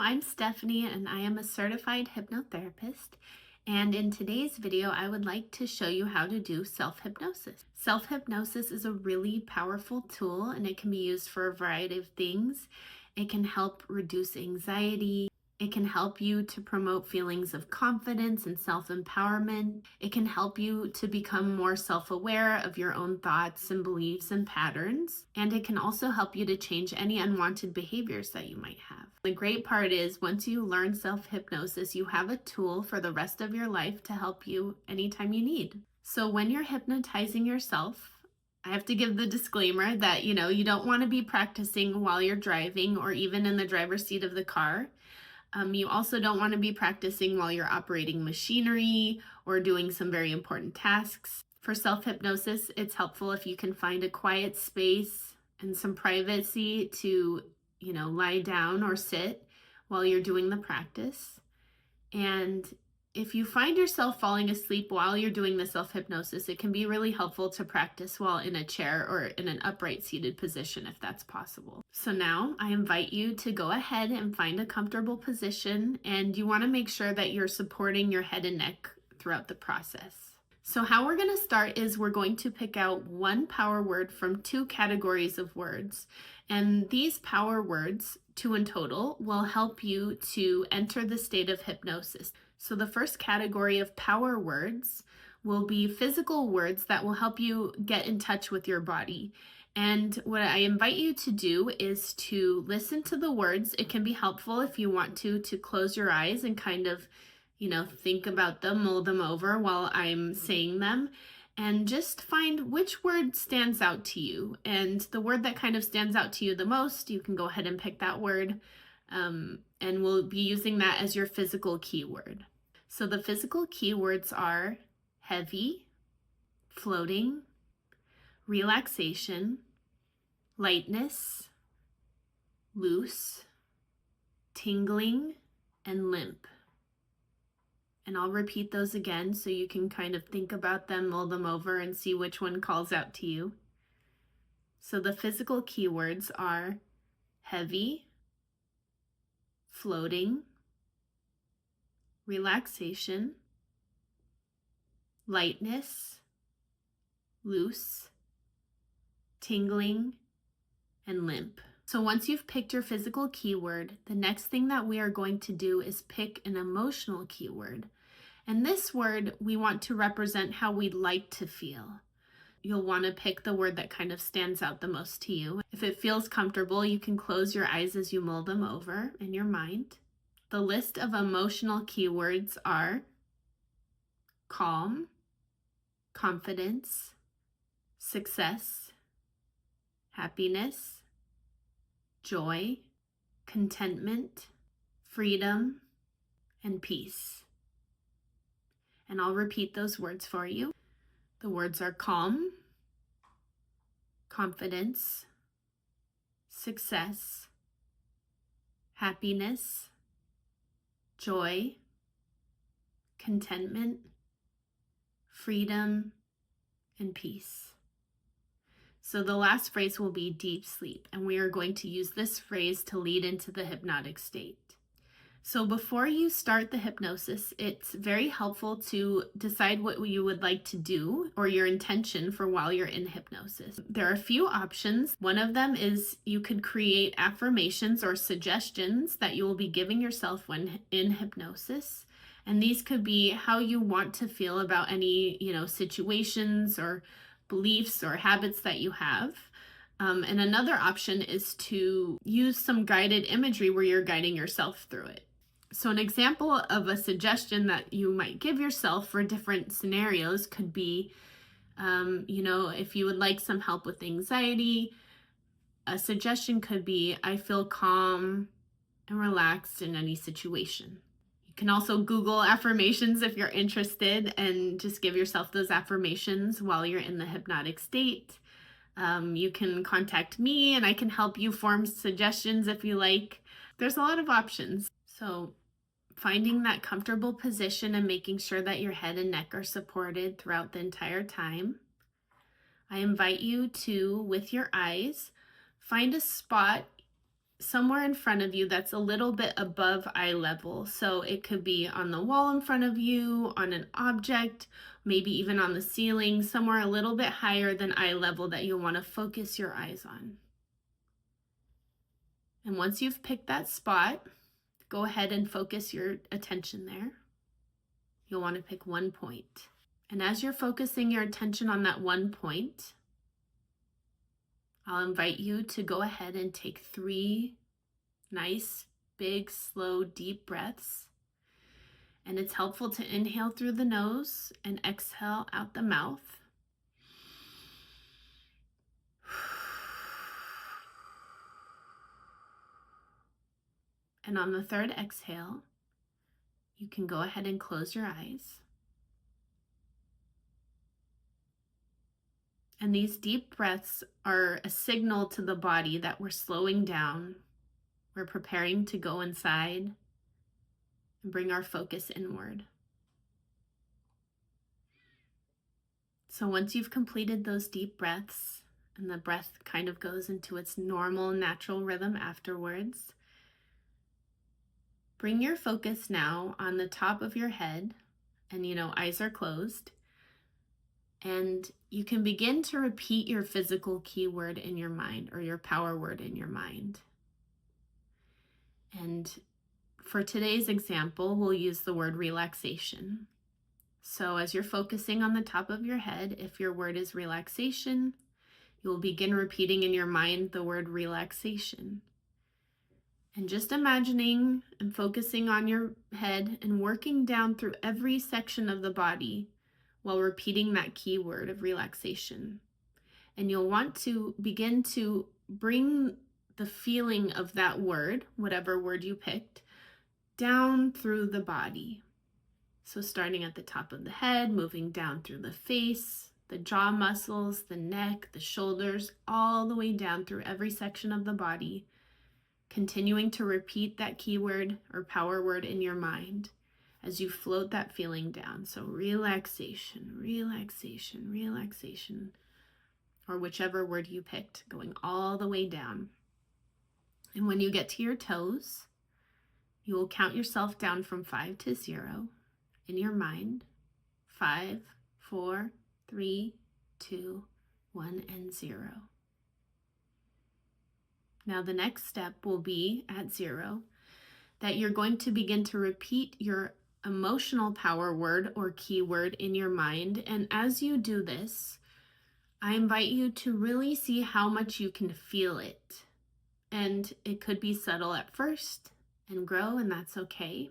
I'm Stephanie and I am a certified hypnotherapist. And in today's video, I would like to show you how to do self-hypnosis. Self-hypnosis is a really powerful tool and it can be used for a variety of things. It can help reduce anxiety. It can help you to promote feelings of confidence and self-empowerment. It can help you to become more self-aware of your own thoughts and beliefs and patterns. And it can also help you to change any unwanted behaviors that you might have. The great part is once you learn self-hypnosis, you have a tool for the rest of your life to help you anytime you need. So when you're hypnotizing yourself, I have to give the disclaimer that, you don't want to be practicing while you're driving or even in the driver's seat of the car. You also don't want to be practicing while you're operating machinery or doing some very important tasks. For self-hypnosis, it's helpful if you can find a quiet space and some privacy to, lie down or sit while you're doing the practice. And if you find yourself falling asleep while you're doing the self-hypnosis, it can be really helpful to practice while in a chair or in an upright seated position if that's possible. So now I invite you to go ahead and find a comfortable position, and you want to make sure that you're supporting your head and neck throughout the process. So how we're going to start is we're going to pick out one power word from two categories of words. And these power words, 2 in total, will help you to enter the state of hypnosis. So the first category of power words will be physical words that will help you get in touch with your body. And what I invite you to do is to listen to the words. It can be helpful if you want to close your eyes and kind of, think about them, mull them over while I'm saying them, and just find which word stands out to you. And the word that kind of stands out to you the most, you can go ahead and pick that word. And we'll be using that as your physical keyword. So the physical keywords are heavy, floating, relaxation, lightness, loose, tingling, and limp. And I'll repeat those again so you can kind of think about them, mull them over, and see which one calls out to you. So the physical keywords are heavy, floating, relaxation, lightness, loose, tingling, and limp. So once you've picked your physical keyword, the next thing that we are going to do is pick an emotional keyword. And this word, we want to represent how we'd like to feel. You'll want to pick the word that kind of stands out the most to you. If it feels comfortable, you can close your eyes as you mull them over in your mind. The list of emotional keywords are calm, confidence, success, happiness, joy, contentment, freedom, and peace. And I'll repeat those words for you. The words are calm, confidence, success, happiness, joy, contentment, freedom, and peace. So the last phrase will be deep sleep, and we are going to use this phrase to lead into the hypnotic state. So before you start the hypnosis, it's very helpful to decide what you would like to do or your intention for while you're in hypnosis. There are a few options. One of them is you could create affirmations or suggestions that you will be giving yourself when in hypnosis. And these could be how you want to feel about any, situations or beliefs or habits that you have. And another option is to use some guided imagery where you're guiding yourself through it. So an example of a suggestion that you might give yourself for different scenarios could be, if you would like some help with anxiety, a suggestion could be, I feel calm and relaxed in any situation. You can also Google affirmations if you're interested and just give yourself those affirmations while you're in the hypnotic state. You can contact me and I can help you form suggestions if you like. There's a lot of options. So finding that comfortable position and making sure that your head and neck are supported throughout the entire time. I invite you to, with your eyes, find a spot somewhere in front of you that's a little bit above eye level. So it could be on the wall in front of you, on an object, maybe even on the ceiling, somewhere a little bit higher than eye level that you'll want to focus your eyes on. And once you've picked that spot, go ahead and focus your attention there. You'll want to pick one point. And as you're focusing your attention on that one point, I'll invite you to go ahead and take 3 nice, big, slow, deep breaths. And it's helpful to inhale through the nose and exhale out the mouth. And on the 3rd exhale, you can go ahead and close your eyes. And these deep breaths are a signal to the body that we're slowing down. We're preparing to go inside and bring our focus inward. So once you've completed those deep breaths, and the breath kind of goes into its normal, natural rhythm afterwards, bring your focus now on the top of your head, and eyes are closed. And you can begin to repeat your physical keyword in your mind, or your power word in your mind. And for today's example, we'll use the word relaxation. So as you're focusing on the top of your head, if your word is relaxation, you will begin repeating in your mind the word relaxation. And just imagining and focusing on your head and working down through every section of the body while repeating that keyword of relaxation. And you'll want to begin to bring the feeling of that word, whatever word you picked, down through the body. So starting at the top of the head, moving down through the face, the jaw muscles, the neck, the shoulders, all the way down through every section of the body, continuing to repeat that keyword or power word in your mind as you float that feeling down. So relaxation, relaxation, relaxation, or whichever word you picked, going all the way down. And when you get to your toes, you will count yourself down from 5 to 0 in your mind. 5, 4, 3, 2, 1, and 0. Now the next step will be at 0 that you're going to begin to repeat your emotional power word or keyword in your mind. And as you do this, I invite you to really see how much you can feel it. And it could be subtle at first and grow, and that's okay.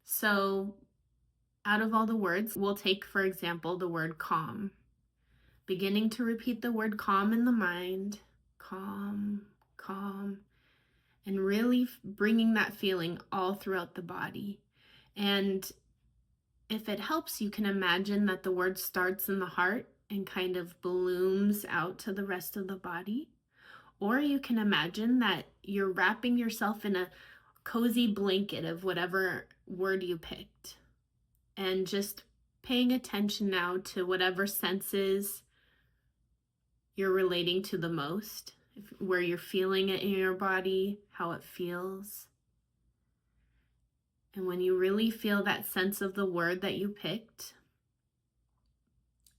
So out of all the words, we'll take, for example, the word calm. Beginning to repeat the word calm in the mind. Calm, calm. And really bringing that feeling all throughout the body. And if it helps, you can imagine that the word starts in the heart and kind of blooms out to the rest of the body. Or you can imagine that you're wrapping yourself in a cozy blanket of whatever word you picked. And just paying attention now to whatever senses you're relating to the most, where you're feeling it in your body, how it feels. And when you really feel that sense of the word that you picked,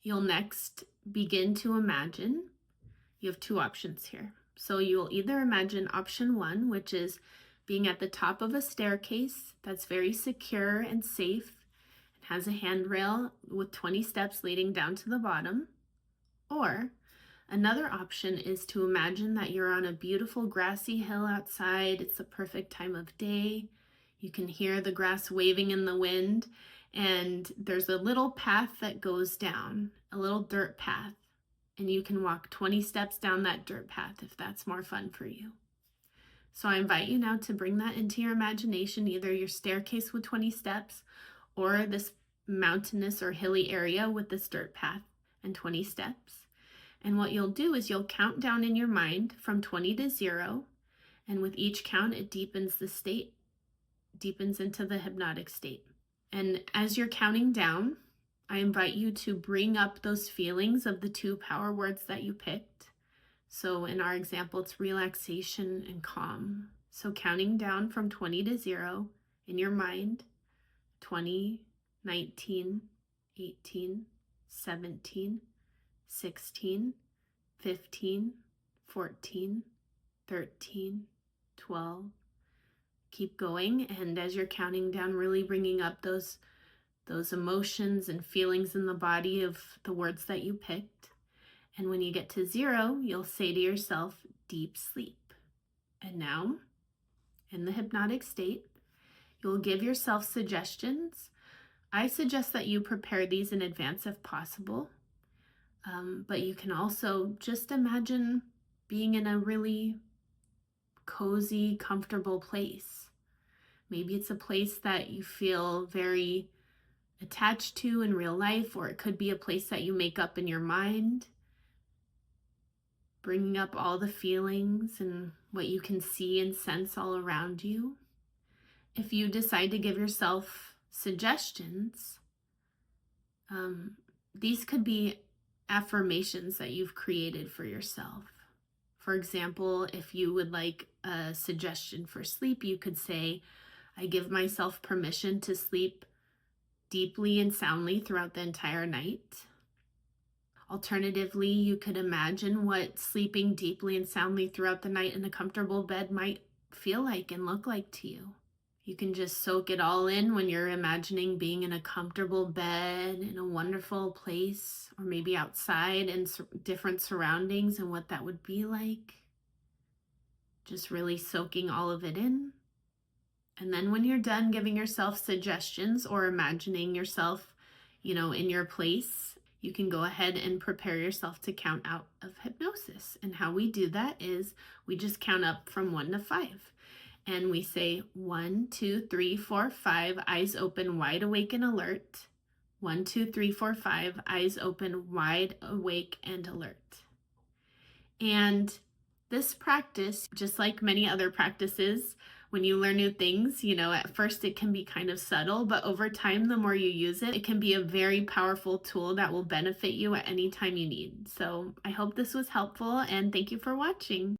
you'll next begin to imagine. You have 2 options here. So you'll either imagine option 1, which is being at the top of a staircase that's very secure and safe, and has a handrail with 20 steps leading down to the bottom. Or another option is to imagine that you're on a beautiful grassy hill outside. It's the perfect time of day. You can hear the grass waving in the wind, and there's a little path that goes down, a little dirt path, and you can walk 20 steps down that dirt path if that's more fun for you. So I invite you now to bring that into your imagination, either your staircase with 20 steps or this mountainous or hilly area with this dirt path and 20 steps. And what you'll do is you'll count down in your mind from 20 to 0, and with each count it deepens the state, deepens into the hypnotic state. And as you're counting down, I invite you to bring up those feelings of the 2 power words that you picked. So in our example, it's relaxation and calm. So counting down from 20 to 0 in your mind: 20, 19, 18, 17, 16, 15, 14, 13, 12. Keep going, and as you're counting down, really bringing up those emotions and feelings in the body of the words that you picked. And when you get to 0, you'll say to yourself, deep sleep. And now, in the hypnotic state, you'll give yourself suggestions. I suggest that you prepare these in advance if possible. But you can also just imagine being in a really cozy, comfortable place. Maybe it's a place that you feel very attached to in real life, or it could be a place that you make up in your mind, bringing up all the feelings and what you can see and sense all around you. If you decide to give yourself suggestions, these could be affirmations that you've created for yourself. For example, if you would like a suggestion for sleep, you could say, I give myself permission to sleep deeply and soundly throughout the entire night. Alternatively, you could imagine what sleeping deeply and soundly throughout the night in a comfortable bed might feel like and look like to you. You can just soak it all in when you're imagining being in a comfortable bed in a wonderful place, or maybe outside in different surroundings and what that would be like. Just really soaking all of it in. And then when you're done giving yourself suggestions or imagining yourself, in your place, you can go ahead and prepare yourself to count out of hypnosis. And how we do that is we just count up from 1 to 5. And we say 1, 2, 3, 4, 5, eyes open, wide awake and alert. 1, 2, 3, 4, 5, eyes open, wide awake and alert. And this practice, just like many other practices, when you learn new things, at first it can be kind of subtle, but over time, the more you use it, it can be a very powerful tool that will benefit you at any time you need. So I hope this was helpful, and thank you for watching.